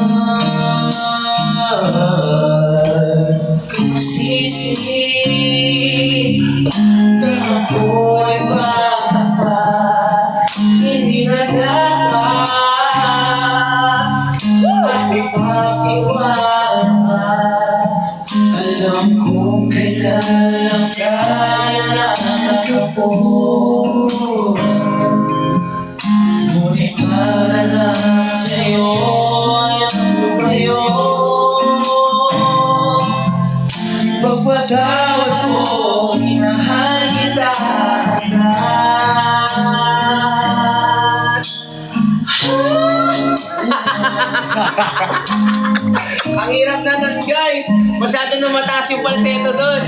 Speaker 1: Sisi na ako'y patapat. Hindi na dapat at ipakiwala. Alam kong kailan lang kaya nakakapon. Ngunit para lang sa'yo ay lumayo. Pagpatawad mo, minahal kita agad.
Speaker 4: Ang hirap na nun, guys. Masyado na mataas yung falsetto doon.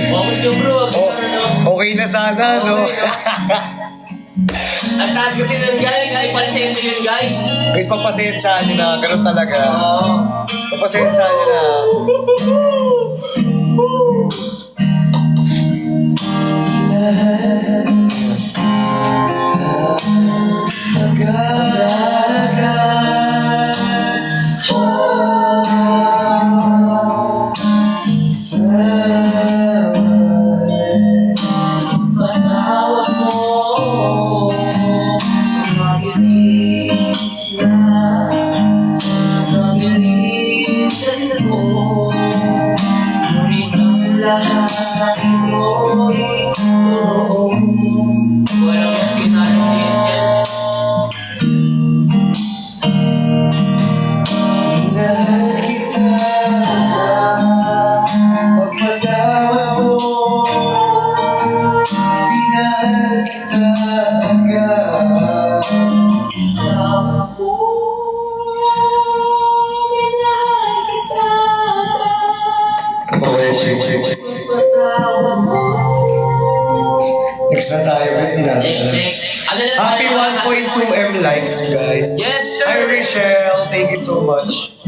Speaker 4: Focus yung bro.
Speaker 1: Okay na sana, no?
Speaker 4: Ang taas kasi nun, guys. Ay falsetto yun, guys.
Speaker 1: Guys, papasensyahan nyo na. Ganun talaga.
Speaker 4: Oo.
Speaker 1: Papasensyahan nyo na.
Speaker 4: Patawag mo, mabilis na, mabilisan mo. Ngunit ang lahat ito'y totoo. Walang nagkinalis yan.
Speaker 1: Minahal kita, pagpatawad mo. Minahal kita agad. Next na tayo, hindi natin alam.
Speaker 4: Next. Ano na
Speaker 1: Happy
Speaker 4: tayo?
Speaker 1: 1.2M likes, guys.
Speaker 4: Yes, sir.
Speaker 1: Hi, Rachel. Thank you so much.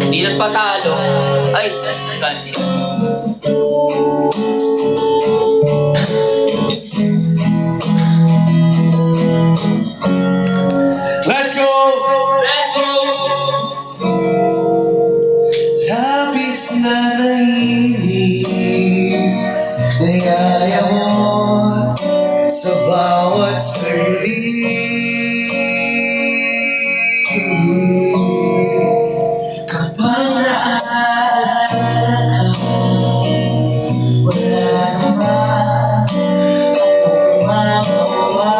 Speaker 4: Hindi nagpatalo. Ay, cancel.
Speaker 1: Let's go!
Speaker 4: Let's go!
Speaker 1: Labis na nainig, niyaya mo sa bawat saglit. Kapag
Speaker 4: Naalala ka, wala naman akong magawa.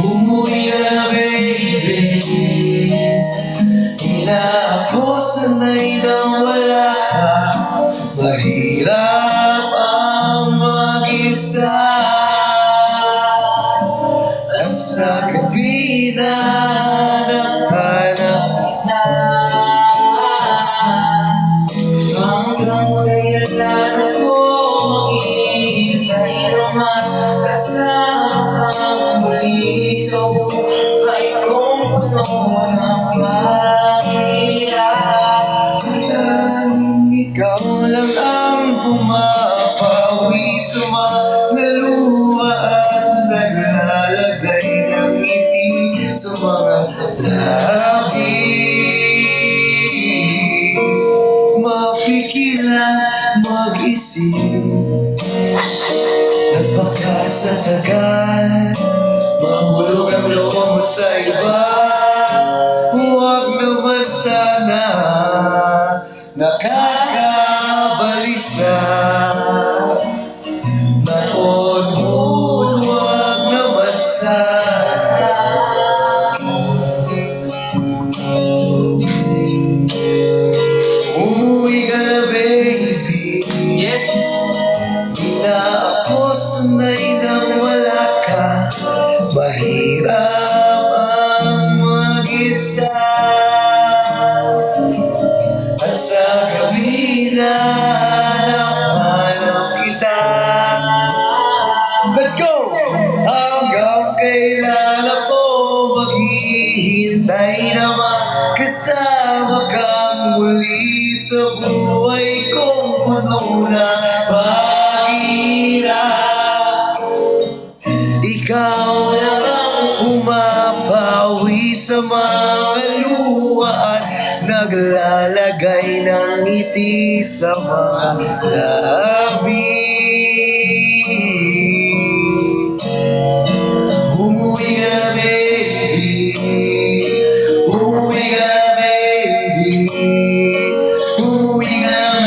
Speaker 1: umuwi ka na, baby, tila ako sanay nang wala ka. Mahirap ang mag-isa, at sa gabi na hanap-hanap.
Speaker 4: Hanggang kailan ako maghihintay naman kasama kang muli sa buhay kong puno ng pahirap.
Speaker 1: Tanging ikaw lang ang bumapawi sa mga luha at naglalagay ng ngiti sa mga labi. Mapigilan mag-isip, nagpakas sa tagal, mahulog ang loob mo sa iba. Huwag naman sana nakakabalisa. Naon mo, huwag naman sana. Umuwi ka na, baby.
Speaker 4: Yes!
Speaker 1: Di na ako sanay nang wala ka. Mahirap ang mag-isa, at sa gabi na hanap-hanap kita. Let's go! Hanggang kailan ako maghihintay na makasama kang muli sa buhay kong puno na paghirap. Ikaw lang ang pumapawi sa mga luha at naglalagay ng ngiti sa mga labi. Umuwi ka na, baby. Umuwi ka na, baby. Umuwi ka na,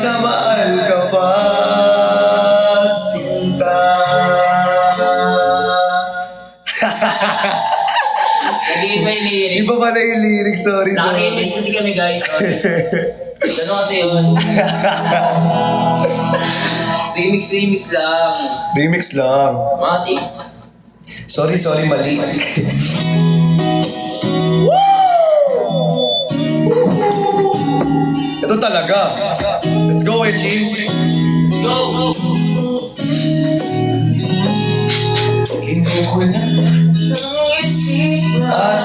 Speaker 1: na mahal ka pa, sinta.
Speaker 4: Nag-iiba yung lyrics.
Speaker 1: Iba pala yung lyrics, sorry.
Speaker 4: Nakaka-remix kasi kami guys, sorry. Ano kasi yun? Remix lang.
Speaker 1: Remix lang.
Speaker 4: Mati.
Speaker 1: Sorry, mali. Ito talaga. Let's go, Echi.
Speaker 4: Let's go!
Speaker 1: Hindi ko na taas.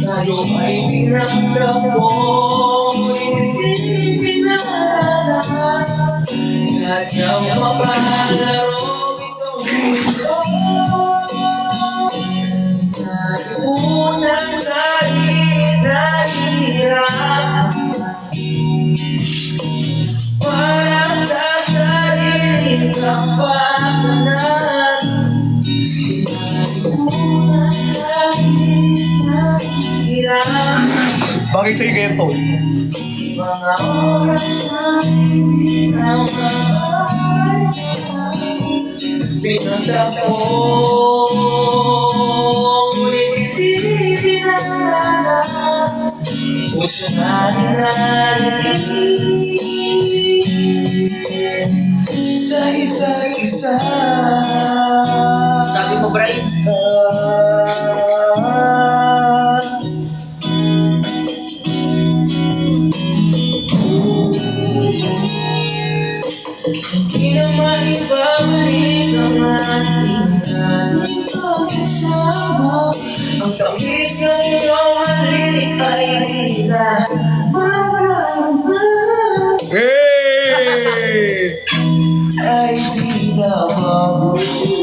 Speaker 4: Tayo ay pinagdap ko, hindi pinalala. Sadyang mapalaro itong mundo. Nalimutan dahil nahihirap para sa sariling kapakanan. Nalimutan dahil nahihirap
Speaker 1: Bakit sa'yo ganito?
Speaker 4: mga oras na hindi na mabalik. Pinagdap ko, ngunit hindi pinalala. Puso na
Speaker 1: Sa isa't isa.
Speaker 4: Sabi mo, Brian? Hindi naman ibabalik ang ating pagkasama. Ang tamis ng iyong halik ay di na madarama.
Speaker 1: Hey! Ay di na mabuti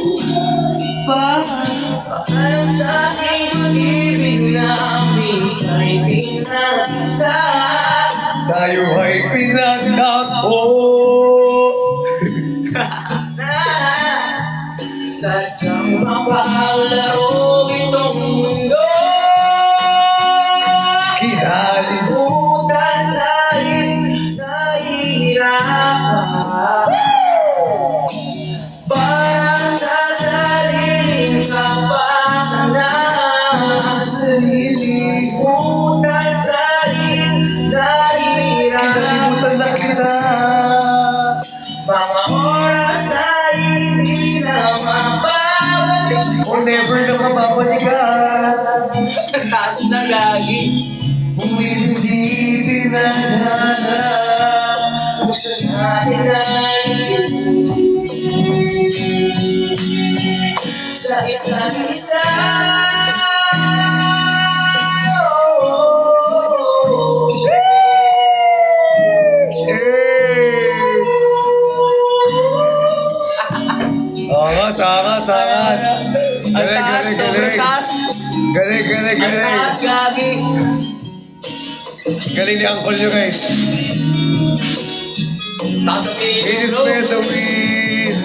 Speaker 1: pa.
Speaker 4: Alam sa ating pag-ibig na minsan'y pinasa.
Speaker 1: Tayo ay pinagtako.
Speaker 4: Sadyang mapalaro itong mundo. Kinalimutan dahil nahihirapan para sa sariling kapakanan. Kinalimutan dahil nahihirapan
Speaker 1: Kinalimutan na kita.
Speaker 4: mga oras na hindi na mababalik.
Speaker 1: Or never na mababalikan.
Speaker 4: Taas na lagi.
Speaker 1: Ngunit hindi tinadhana.
Speaker 4: Puso natin ay sa isa't isa.
Speaker 1: Angas.
Speaker 4: Ang taas, sobrang taas.
Speaker 1: Galing.
Speaker 4: Ang taas, gagi.
Speaker 1: Galing ni Uncle nyo, guys.
Speaker 4: Taas ang
Speaker 1: It
Speaker 4: piling,
Speaker 1: is
Speaker 4: bro.
Speaker 1: better with.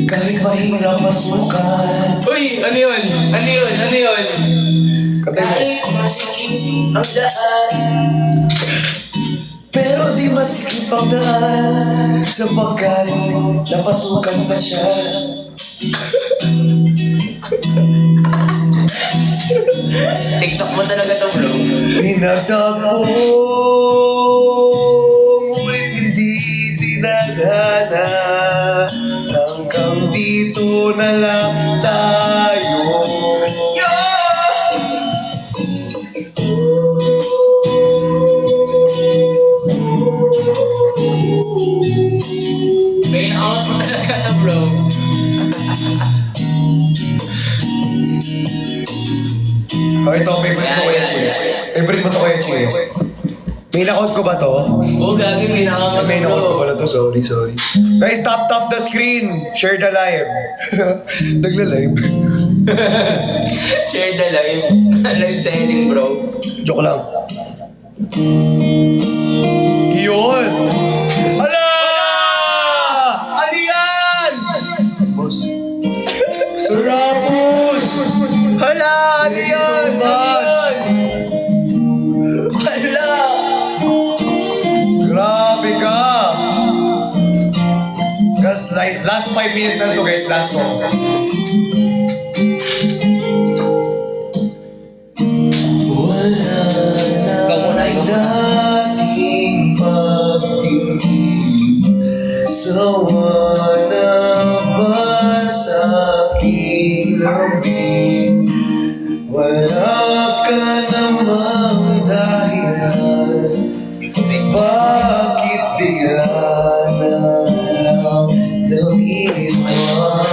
Speaker 1: Kahit mahirap masukan.
Speaker 4: Uy, ano yun?
Speaker 1: Katay mo.
Speaker 4: Kahit masikip ang daan,
Speaker 1: Pero di masikip ang daan sapagkat napasukan na siya.
Speaker 4: TikTok mo talaga to, bro.
Speaker 1: Pinagtagpo, ngunit hindi tinadhana. Hanggang dito na lang tayo.
Speaker 4: Yo! Main out mo talaga na, bro.
Speaker 1: Oh, ito, favorite mo kaya, Chie. Favorite mo to kaya, Chie. May nakot ko ba to?
Speaker 4: Oo, gagi, may nakakot
Speaker 1: May nakot ko pala to. Sorry. Guys, tap the screen. Share the live. Nagla-live.
Speaker 4: Share the live. Live selling, bro.
Speaker 1: Joke lang. Yun! Ala! Ano yan? Boss. Sarapos!
Speaker 4: Hala, ano yan? Hala!
Speaker 1: Grabe ka! Guys, last 5 minutes na to guys, last song. Wala
Speaker 4: Ikaw muna, ikaw muna.
Speaker 1: dating pag-ibig sawa na ba sa aking lambing? Wala ka namang dahilan, bakit bigla na lang namiwan?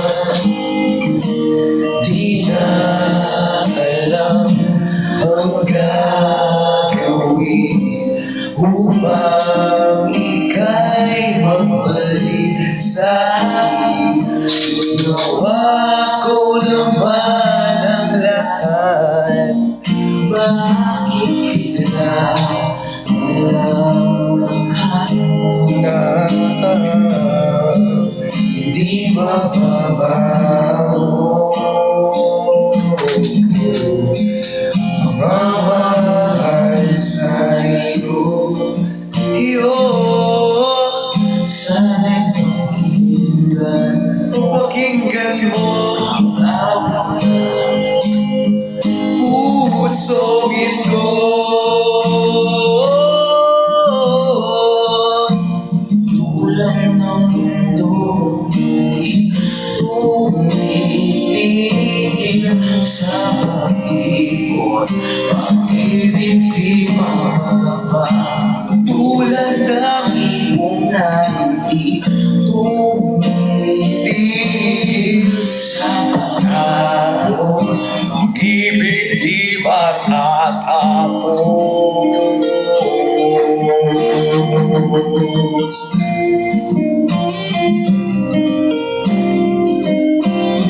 Speaker 1: Di na alam ang gagawin upang ika'y magbalik sa akin. Ginawa ko naman ang lahat, bakit bigla na hindi mababago ang mahal sa'yo. Sana'y pakinggan mo pusong ito.
Speaker 4: Ulan ng mundo, di tumitigil sa pag-ikot. Pag-ibig di mababa,
Speaker 1: Tulad ng
Speaker 4: ibong na hindi tumitigil sa
Speaker 1: tapos, ibig di matatapos.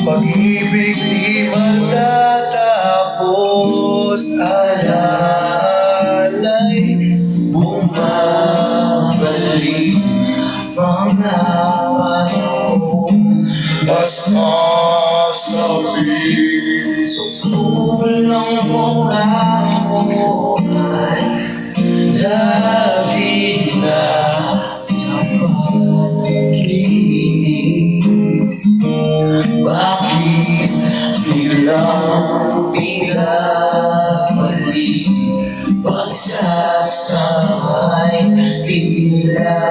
Speaker 1: Pag-ibig di matatapos, alalay bumabalik
Speaker 4: mga panahon.
Speaker 1: Masasabi
Speaker 4: Sulang mukha mo ay
Speaker 1: lagi na
Speaker 4: sa pag-ibig.
Speaker 1: bakit biglang pinabalik pagsasabay tila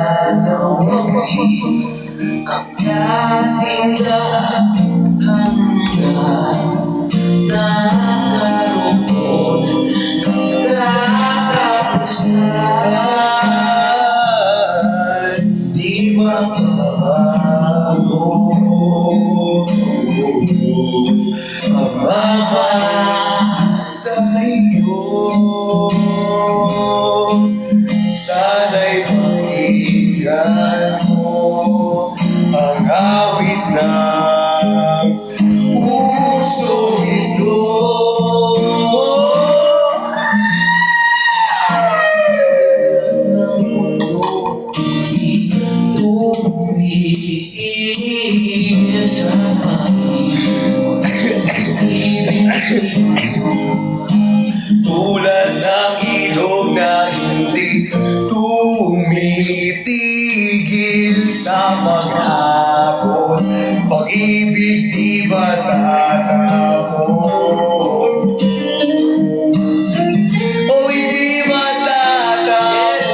Speaker 1: nawagi
Speaker 4: Ang dating hanggang nakarupot nagtatapos na.
Speaker 1: di mababago ang mahal sa'yo. Sana'y pakinggan mo ang awit ng puso ito.
Speaker 4: Ng mundo di tumitigil sa pag-ibig.
Speaker 1: Tulad ng ilog na hindi tumitigil sa pag-agos, pag-ibig di matatapos. O hindi matatapos.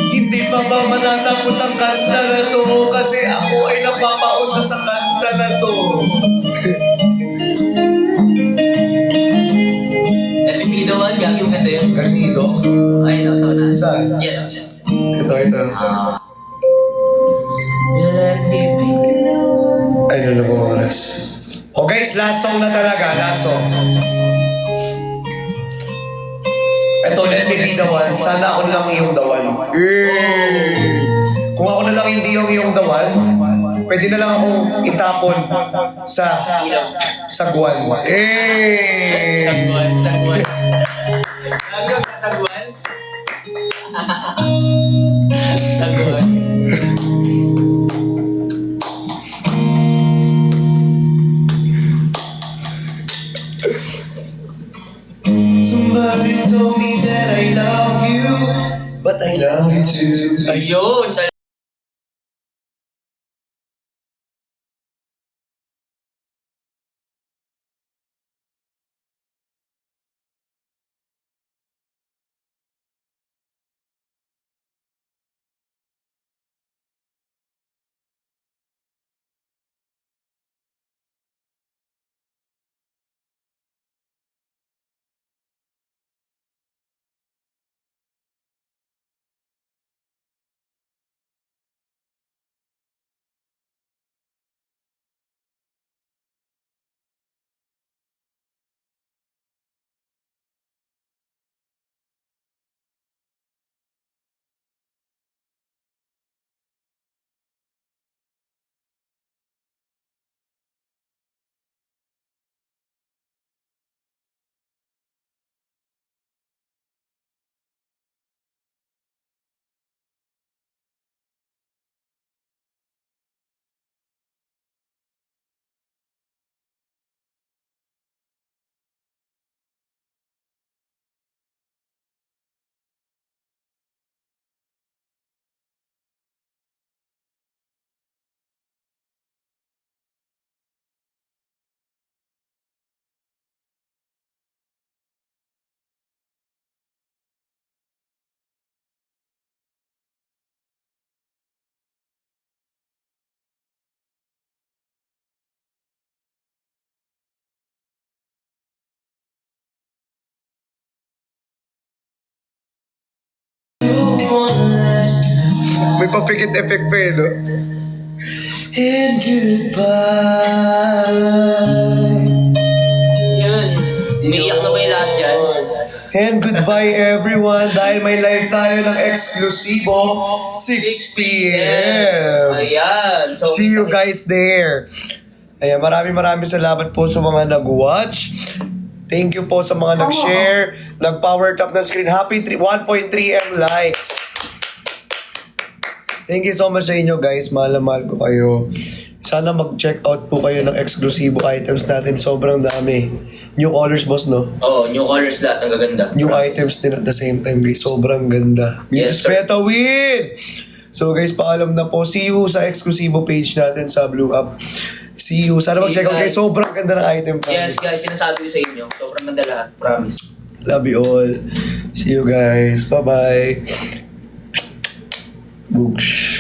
Speaker 1: Hindi pa ba matatapos ang kanta na to? Kasi ako ay napapausa sa kanta na to.
Speaker 4: Kalimidoan, gagawin ka tayo.
Speaker 1: Garnido?
Speaker 4: Ay, nasa na.
Speaker 1: Saan?
Speaker 4: Yeah.
Speaker 1: Ito.
Speaker 4: Let me be.
Speaker 1: Ay, ano na po oras? Oh guys, last song na talaga. Last song. hindi the one, sana ako na lang yung the one. Kung ako na lang hindi yung the one, pwede na lang ako itapon sa sagwan.
Speaker 6: Sagwan. Sagwan. Sagwan.
Speaker 1: Somebody told me that I love you, but I love you too.
Speaker 6: Ayun.
Speaker 1: May papikit effect pa eh, no? And goodbye.
Speaker 6: Yun. Umiiyak na ba yung lahat yan?
Speaker 1: And goodbye everyone dahil may live tayo ng eksklusibo 6 p.m.
Speaker 6: Ayan. So,
Speaker 1: See you guys there. Ayan, maraming salamat po sa mga nag-watch. Thank you po sa mga nag-share, nag-power tap ng screen. Happy 1.3M likes. Thank you so much sa inyo guys. Mahal na mahal ko kayo. Sana mag-check out po kayo ng exclusive items natin. Sobrang dami. New colors, boss, no?
Speaker 6: oh, new colors lahat. Ang gaganda.
Speaker 1: New items din at the same time, guys. Sobrang ganda.
Speaker 6: Yes, sir.
Speaker 1: Peta win! So guys, paalam na po. See you sa exclusive page natin sa Blue Up. See you. Sana
Speaker 6: See you,
Speaker 1: mag-check out kayo.
Speaker 6: guys.
Speaker 1: Sobrang ganda ng item.
Speaker 6: Yes,
Speaker 1: promise.
Speaker 6: guys. Sinasabi ko sa inyo. Sobrang ganda lahat. Promise.
Speaker 1: Love you all. See you guys. Bye-bye. Books.